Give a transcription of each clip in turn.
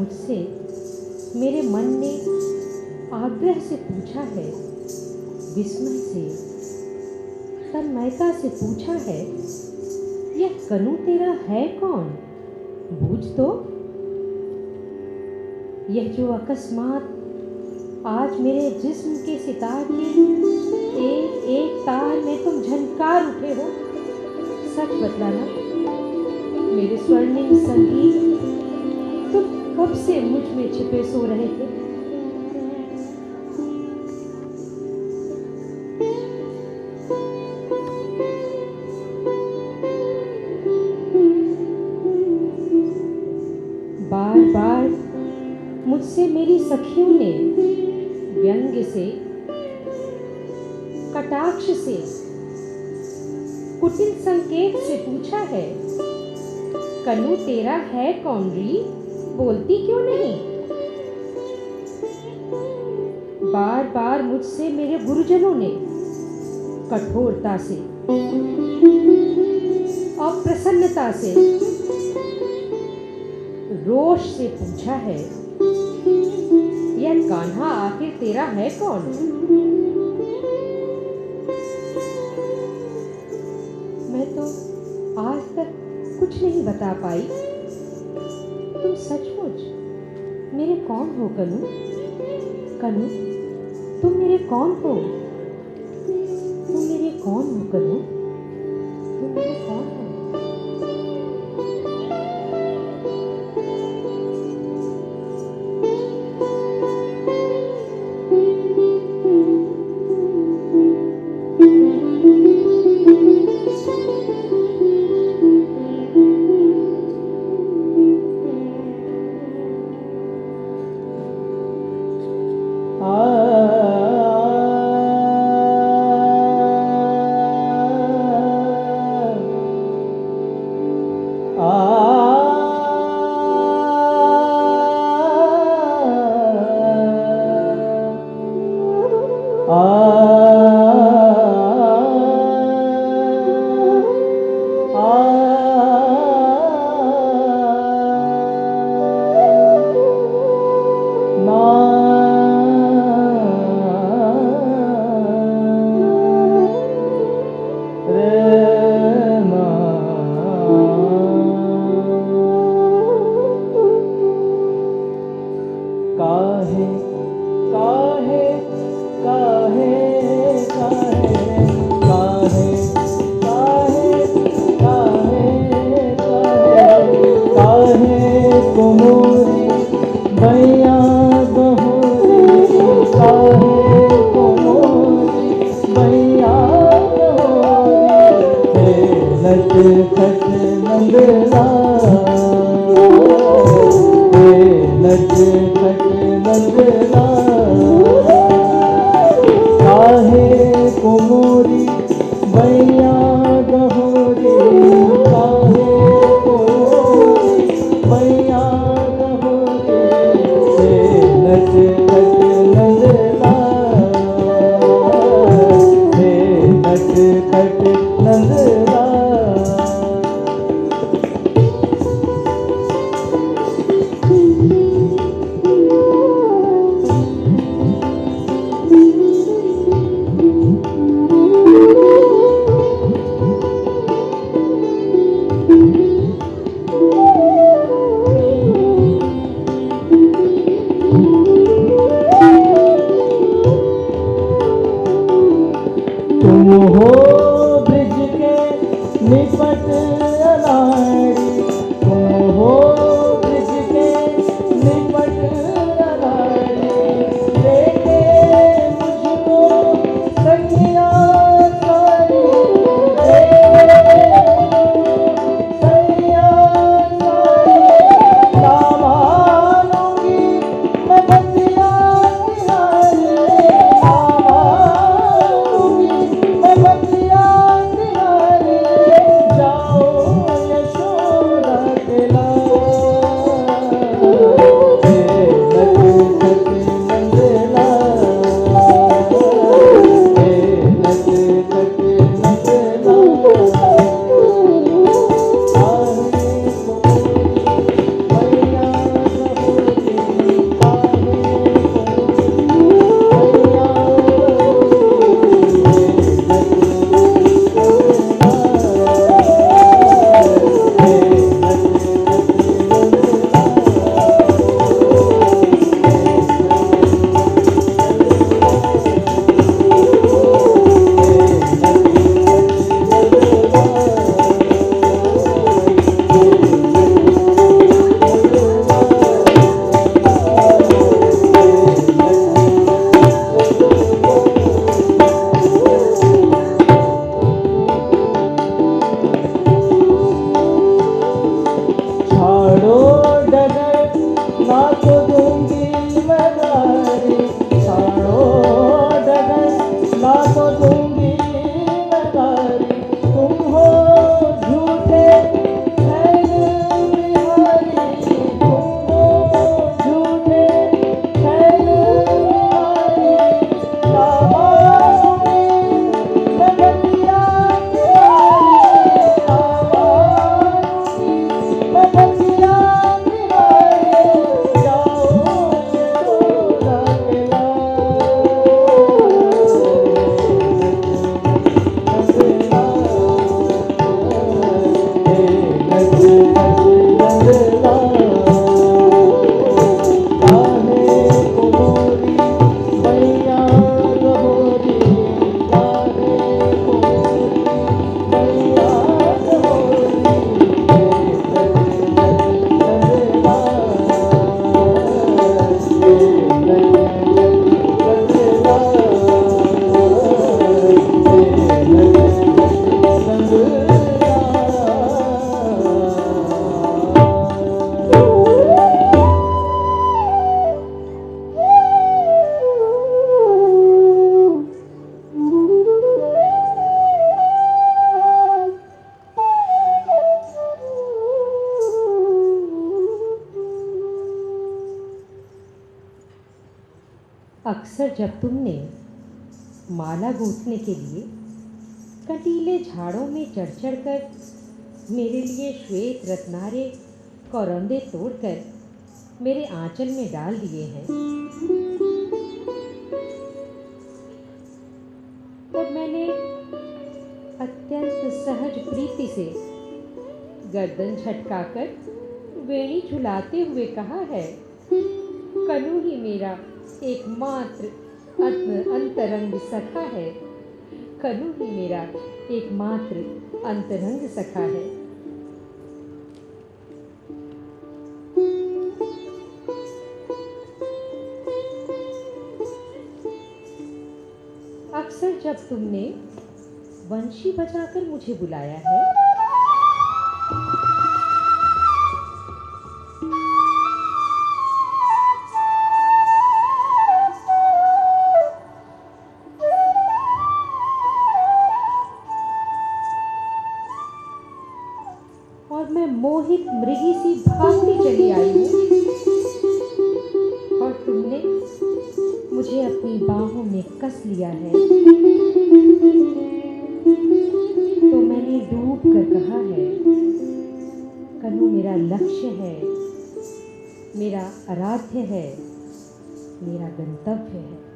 मुझसे मेरे मन ने आग्रह से पूछा है, विस्मय से, तन्मयता से पूछा है, यह कनु तेरा है कौन? बूझ तो। यह जो अकस्मात आज मेरे जिस्म के सितार के एक एक तार में तुम झनकार उठे हो, सच बतलाना मेरे स्वर्णिम संगीत, तुम कब से मुझ में छिपे सो रहे थे? बार बार मुझसे मेरी सखियों ने व्यंग्य से, कटाक्ष से, कुटिल संकेत से पूछा है, कनु तेरा है कौन री? बोलती क्यों नहीं? बार बार मुझसे मेरे गुरुजनों ने कठोरता से और प्रसन्नता से, रोष से पूछा है, यह कान्हा आखिर तेरा है कौन? मैं तो आज तक कुछ नहीं बता पाई। तुम सचमुच मेरे कौन हो कनु? कनु, तुम मेरे कौन हो? तुम मेरे कौन हो कनु? तुम मेरे कौन हो? अक्सर जब तुमने माला गूंथने के लिए कंटीले झाड़ों में चढ़ चढ़ कर मेरे लिए श्वेत रत्नारे करौंदे तोड़कर मेरे आंचल में डाल दिए हैं, तब मैंने अत्यंत सहज प्रीति से गर्दन झटकाकर वेणी झुलाते हुए कहा है, कनु ही मेरा एकमात्र अंतरंग सखा है, कनु ही मेरा एकमात्र अंतरंग सखा है। अक्सर जब तुमने बंशी बजाकर मुझे बुलाया है, और मैं मोहित मृगी सी भागती चली आई हूँ, और तुमने मुझे अपनी बाहों में कस लिया है, तो मैंने डूब कर कहा है, कनु मेरा लक्ष्य है, मेरा आराध्य है, मेरा गंतव्य है।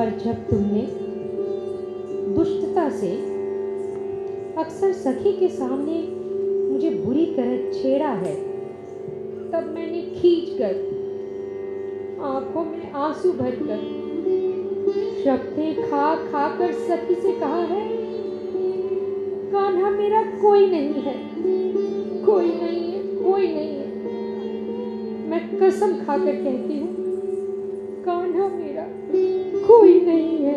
पर जब तुमने दुष्टता से अक्सर सखी के सामने मुझे बुरी तरह छेड़ा है, तब मैंने खींचकर आंखों में आंसू भरकर शब्दें खा खा कर सखी से कहा है, कान्हा मेरा कोई नहीं है, कोई नहीं है, कोई नहीं है। मैं कसम खाकर कहती हूँ, कान्हा मेरा कोई नहीं है।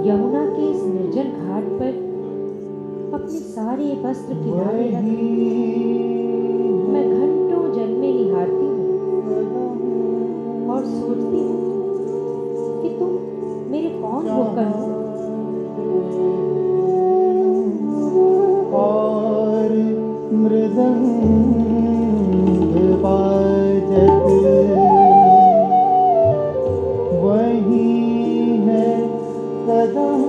यमुना के इस निर्जन घाट पर अपने सारे वस्त्र किनारे रख मैं घंटों जल में निहारती हूँ और सोचती हूँ कि तुम मेरे कौन हो करूँ। और मृदंग बाजत वही है कदम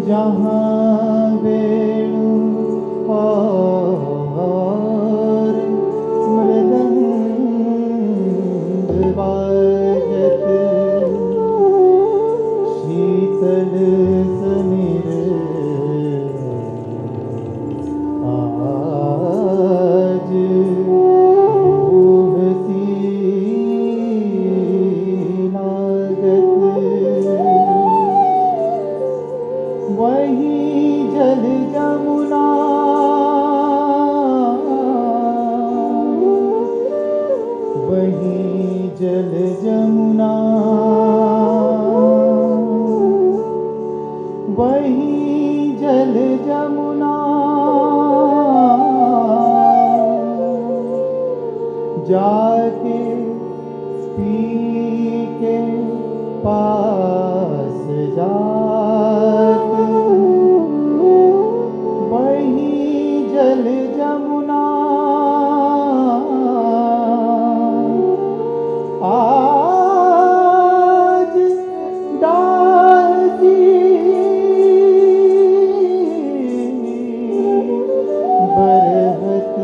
जहाँ वेणु और मृदंग बाजत शीतल समीर आज वही जल जमुना वही जल जमुना वही जल जमुना जाके पी के पास जात वही जल जमुना आज दासी बरहत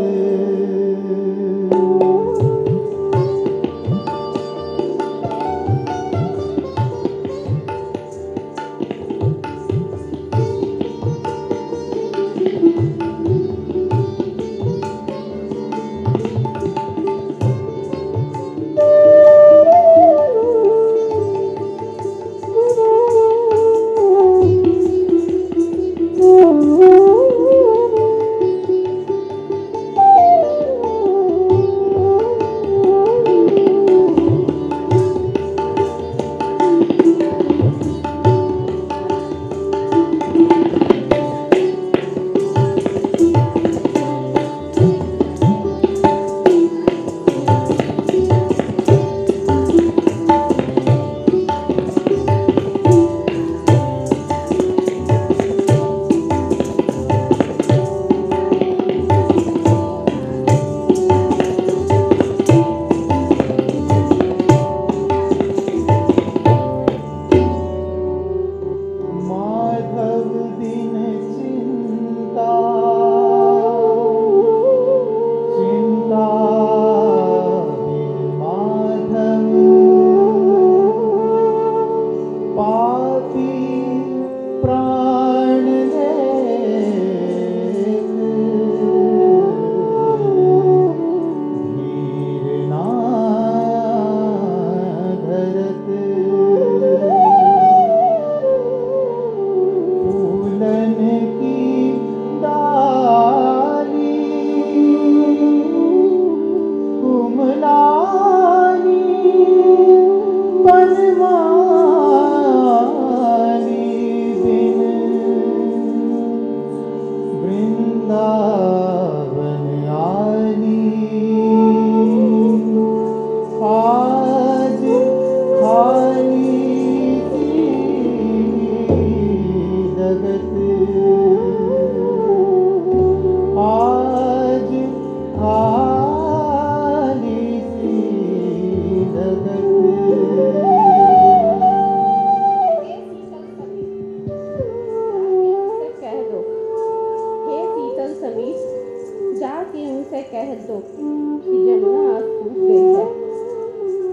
कह दो कि जमुना आज सूख गई है।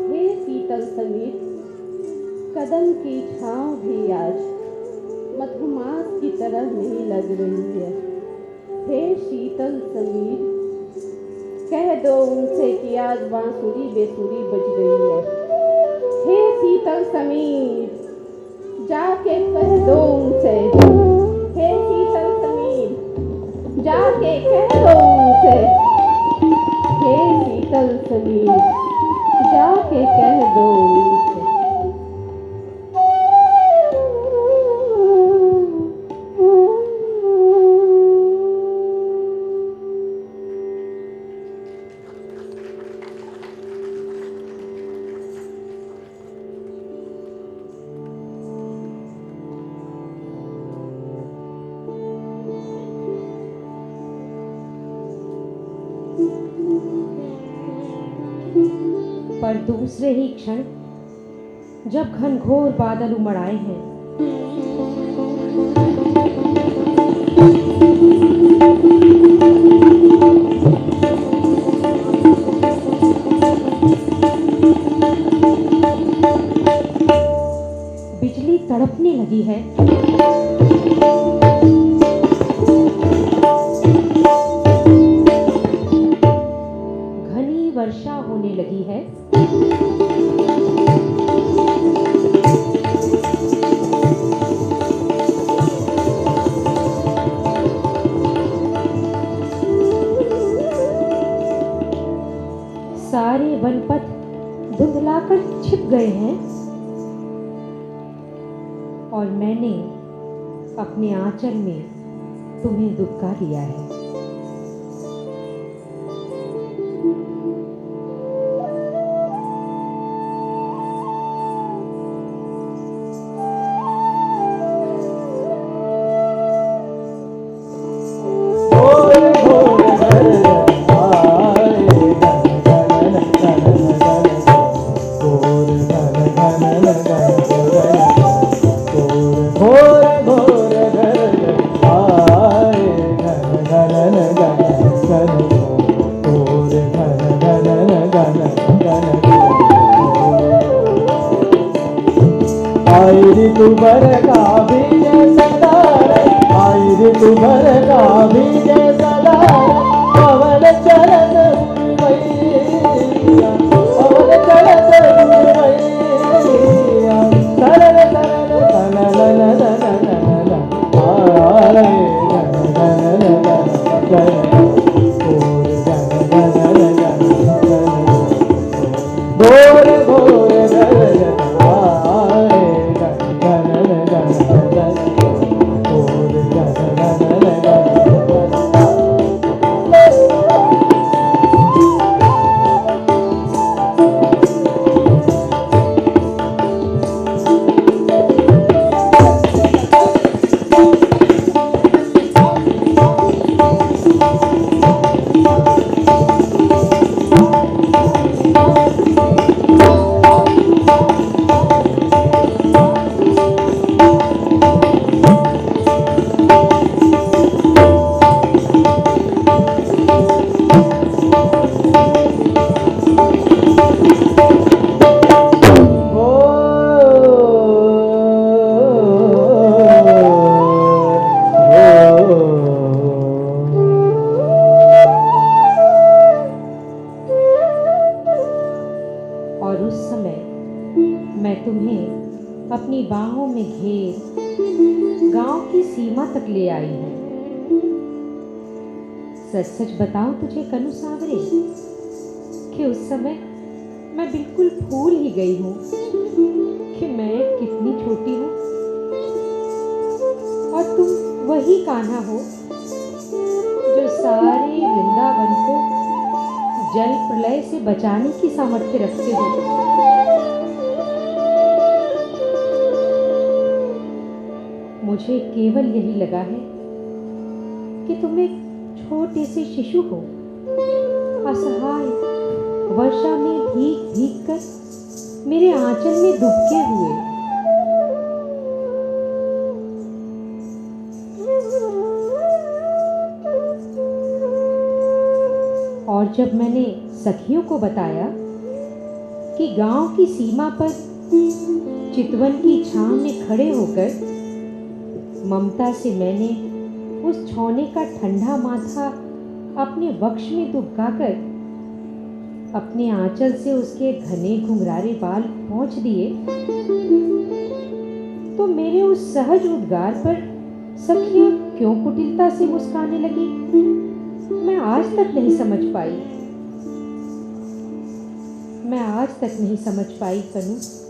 हे शीतल समीर, कदम की छाँव भी आज मधुमास की तरह नहीं लग रही है। हे शीतल समीर, कह दो उनसे कि आज बांसुरी बेसुरी बज रही है। हे शीतल समीर, जाके कह दो उनसे। हे शीतल समीर, जाके कह दो उनसे। हे शीतल समीर, जाके कह दो उनसे। पर दूसरे ही क्षण जब घनघोर बादल उमड़ आए हैं, बिजली तड़पने लगी है। घनी वर्षा होने लगी है। सारे वनपथ धुंधलाकर छिप गए हैं और मैंने अपने आंचल में तुम्हें दुबका लिया है। ऋतुभर का बीज सदा, आई ऋतुभर का बीज सदा, पवन चरण उर्वैया, पवन चरण उर्वैया, सरल सरल सनल नन आए घोर घोर अपनी बाहों में घेर गांव की सीमा तक ले आई है। सच सच बताऊं तुझे कनु सावरे कि उस समय मैं बिल्कुल भूल ही गई हूं कि मैं कितनी छोटी हूं और तुम वही कान्हा हो जो सारे वृंदावन को जल प्रलय से बचाने की सामर्थ्य रखते हो। मुझे केवल यही लगा है कि तुम एक छोटे से शिशु हो, असहाय वर्षा में भीग भीग कर मेरे आंचल में डूबके हुए। और जब मैंने सखियों को बताया कि गांव की सीमा पर चितवन की छांव में खड़े होकर ममता से मैंने उस छौने का ठंडा माथा अपने वक्ष में दुबकाकर अपने आंचल से उसके घने घुंघरारे बाल पोंछ दिए, तो मेरे उस सहज उद्गार पर सखियां क्यों कुटिलता से मुस्काने लगी, मैं आज तक नहीं समझ पाई। मैं आज तक नहीं समझ पाई कनु।